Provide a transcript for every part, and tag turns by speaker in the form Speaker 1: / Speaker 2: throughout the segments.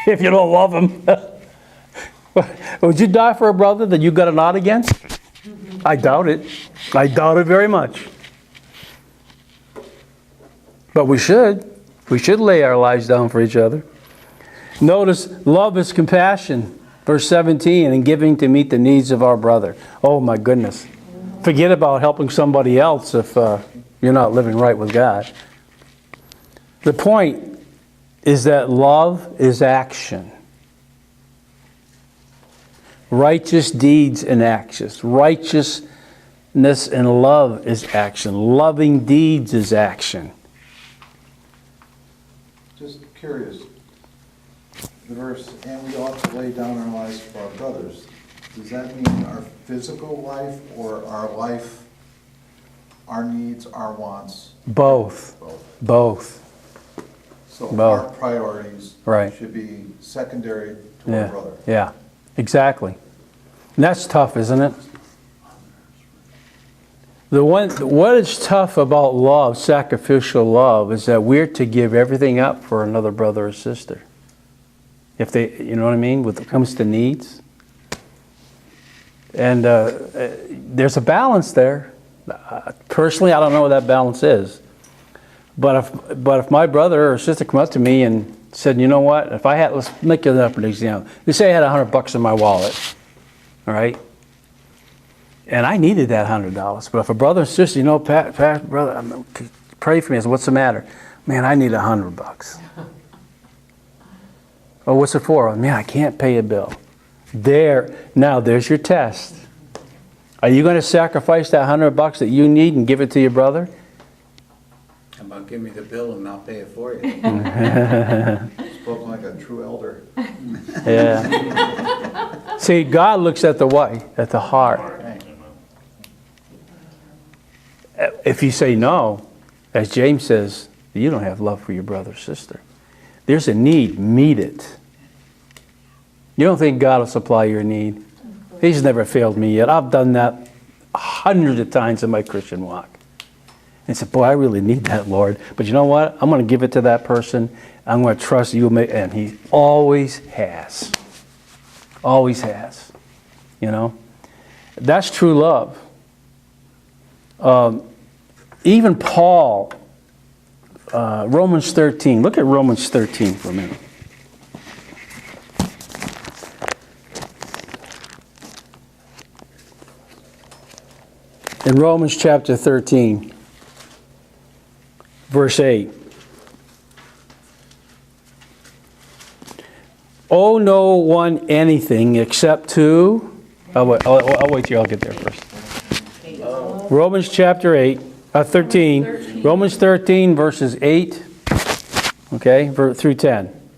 Speaker 1: if you don't love him. Would you die for a brother that you got an ought against? I doubt it. I doubt it very much. But we should. We should lay our lives down for each other. Notice, love is compassion. Verse 17, and giving to meet the needs of our brother. Oh my goodness. Forget about helping somebody else if you're not living right with God. The point is that love is action. Righteous deeds and actions. Righteousness and love is action. Loving deeds is action.
Speaker 2: Just curious. The verse, and we ought to lay down our lives for our brothers. Does that mean our physical life or our life, our needs, our wants?
Speaker 1: Both. Both.
Speaker 2: So
Speaker 1: Both.
Speaker 2: our priorities should be secondary to our brother.
Speaker 1: Yeah, exactly. And that's tough, isn't it? What is tough about love, sacrificial love, is that we're to give everything up for another brother or sister. If they, you know what I mean, when it comes to needs. And there's a balance there. Personally, I don't know what that balance is. But if my brother or sister come up to me and said, you know what, if I had, let's make it up an example. Let's say I had $100 in my wallet, all right? And I needed that $100. But if a brother and sister, you know, Pat, brother, pray for me. I said, what's the matter? Man, I need $100. Oh, what's it for? Man, I can't pay a bill. Now there's your test. Are you going to sacrifice that $100 that you need and give it to your brother?
Speaker 3: How about give me the bill and I'll pay it for you?
Speaker 2: Spoken like a true elder.
Speaker 1: Yeah. See, God looks at the what? At the heart. If you say no, as James says, you don't have love for your brother or sister. There's a need, meet it. You don't think God will supply your need? He's never failed me yet. I've done that hundreds of times in my Christian walk. And said, boy, I really need that, Lord. But you know what? I'm going to give it to that person. I'm going to trust you. And he always has. Always has. You know? That's true love. Even Paul, Romans 13. Look at Romans 13 for a minute. In Romans chapter 13, verse 8. Owe no one anything except to... I'll wait till y'all get there first. Romans chapter 13. Romans 13, verses 8, okay, through 10.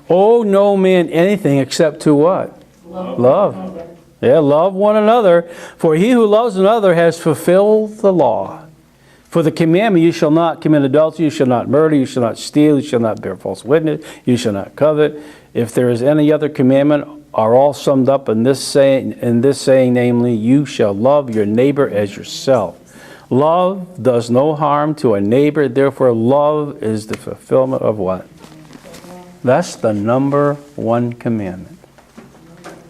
Speaker 1: Owe no man anything except to what? Love. Yeah, love one another. For he who loves another has fulfilled the law. For the commandment, you shall not commit adultery, you shall not murder, you shall not steal, you shall not bear false witness, you shall not covet. If there is any other commandment, are all summed up in this saying, namely, you shall love your neighbor as yourself. Love does no harm to a neighbor, therefore love is the fulfillment of what? That's the number one commandment.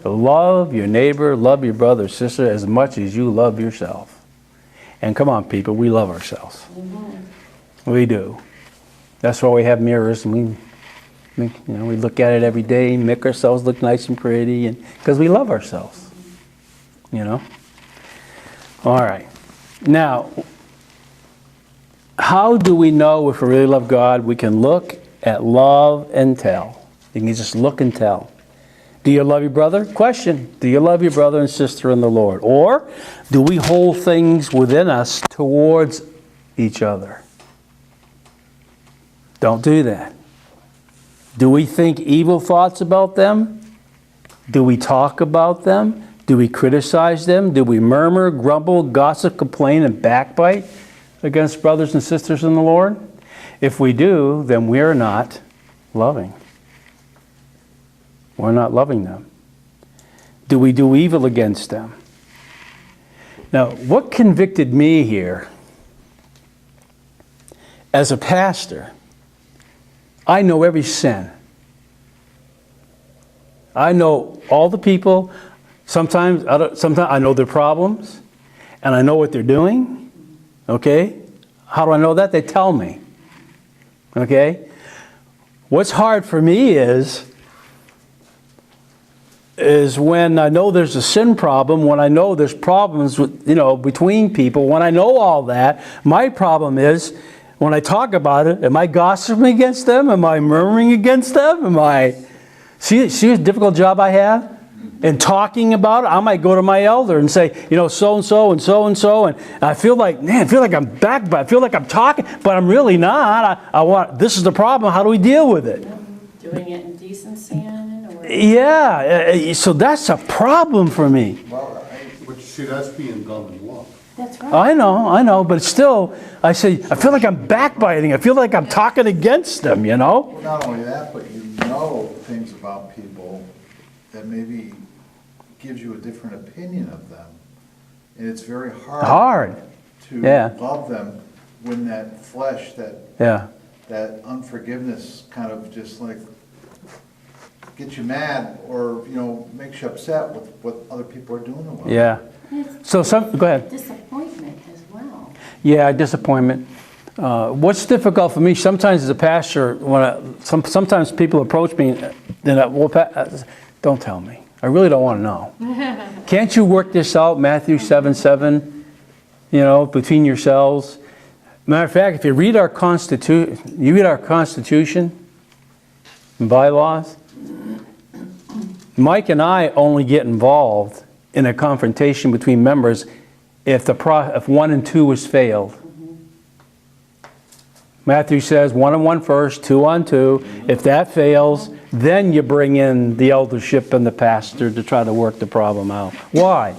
Speaker 1: Love your neighbor, love your brother or sister as much as you love yourself. And come on, people, we love ourselves. Mm-hmm. We do. That's why we have mirrors, and we look at it every day, make ourselves look nice and pretty, and because we love ourselves. You know? All right. Now, how do we know if we really love God? We can look at love and tell. You can just look and tell. Do you love your brother? Question. Do you love your brother and sister in the Lord? Or do we hold things within us towards each other? Don't do that. Do we think evil thoughts about them? Do we talk about them? Do we criticize them? Do we murmur, grumble, gossip, complain, and backbite against brothers and sisters in the Lord? If we do, then we're not loving. We're not loving them. Do we do evil against them? Now, what convicted me here, as a pastor, I know every sin. I know all the people. Sometimes I know their problems, and I know what they're doing. Okay? How do I know that? They tell me. Okay? What's hard for me is when I know there's a sin problem, when I know there's problems with, between people, when I know all that, my problem is when I talk about it, am I gossiping against them? Am I murmuring against them? See the difficult job I have? In talking about it, I might go to my elder and say, so-and-so and so-and-so, and I feel like, I'm back, but I feel like I'm talking, but I'm really not. This is the problem. How do we deal with it?
Speaker 4: Doing it in decency or...
Speaker 1: Yeah, so that's a problem for me.
Speaker 2: Well,
Speaker 5: But see, that's being done in love.
Speaker 4: That's right.
Speaker 1: I know, but still, I feel like I'm backbiting. I feel like I'm talking against them,
Speaker 2: well, not only that, but you know things about people that maybe gives you a different opinion of them. And it's very hard. To love them when that flesh, that unforgiveness kind of just like gets you mad or, makes you upset with what other people are doing. About
Speaker 1: Yeah. So go ahead.
Speaker 4: Disappointment as well.
Speaker 1: Yeah, disappointment. What's difficult for me sometimes as a pastor, sometimes people approach me, don't tell me. I really don't want to know. Can't you work this out, Matthew 7:7, between yourselves? Matter of fact, if you read our Constitution and bylaws, Mike and I only get involved in a confrontation between members if 1 and 2 is failed. Matthew says 1 on 1 first, 2 on 2. If that fails, then you bring in the eldership and the pastor to try to work the problem out. Why?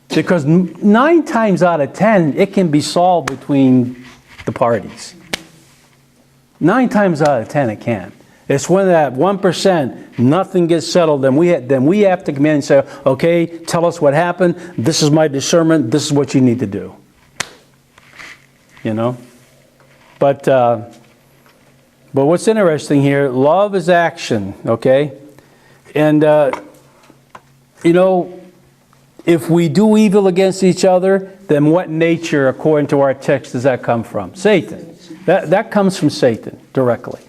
Speaker 1: Because 9 times out of 10, it can be solved between the parties. 9 times out of 10, it can. It's when that 1% nothing gets settled, then we have to come in and say, okay, tell us what happened. This is my discernment. This is what you need to do. But what's interesting here, love is action, okay? And, if we do evil against each other, then what nature, according to our text, does that come from? Satan. That comes from Satan directly.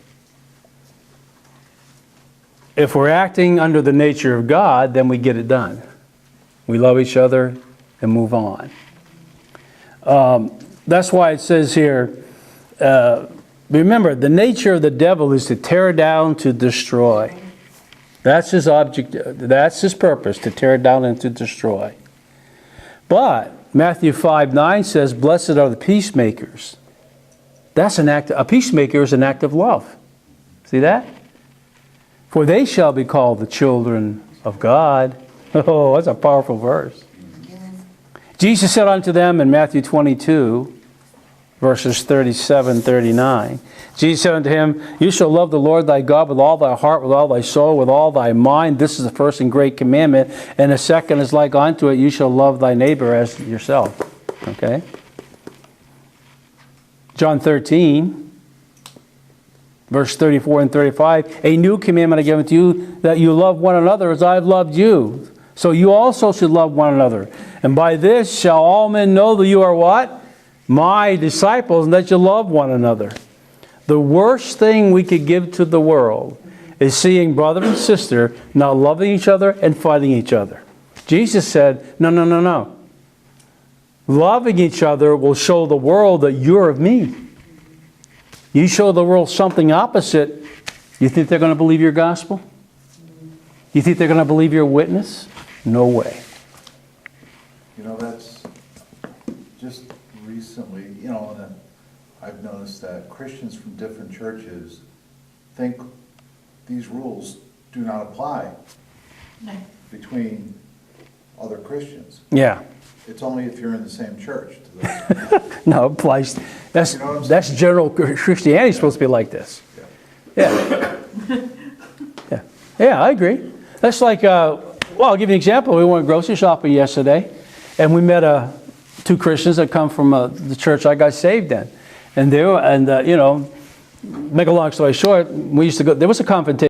Speaker 1: If we're acting under the nature of God, then we get it done. We love each other and move on. That's why it says here, remember, the nature of the devil is to tear down, to destroy. That's his object. That's his purpose, to tear down and to destroy. But Matthew 5:9 says, "Blessed are the peacemakers." That's a peacemaker is an act of love. See that? For they shall be called the children of God. Oh, that's a powerful verse. Jesus said unto them in Matthew 22, verses 37, 39. Jesus said unto him, "You shall love the Lord thy God with all thy heart, with all thy soul, with all thy mind. This is the first and great commandment. And the second is like unto it, you shall love thy neighbor as yourself." Okay? John 13, verse 34 and 35. "A new commandment I give unto you, that you love one another as I have loved you. So you also should love one another. And by this shall all men know that you are" what? "My disciples, and that you love one another." The worst thing we could give to the world is seeing brother and sister not loving each other and fighting each other. Jesus said, no. Loving each other will show the world that you're of me. You show the world something opposite, you think they're going to believe your gospel? You think they're going to believe your witness? No way.
Speaker 2: That's just recently, I've noticed that Christians from different churches think these rules do not apply between other Christians.
Speaker 1: Yeah.
Speaker 2: It's only if you're in the same church.
Speaker 1: No, it applies. That's general Christianity is supposed to be like this. Yeah. Yeah, I agree. That's like, I'll give you an example. We went grocery shopping yesterday, and we met 2 Christians that come from the church I got saved in. And make a long story short, we used to go, there was a confrontation.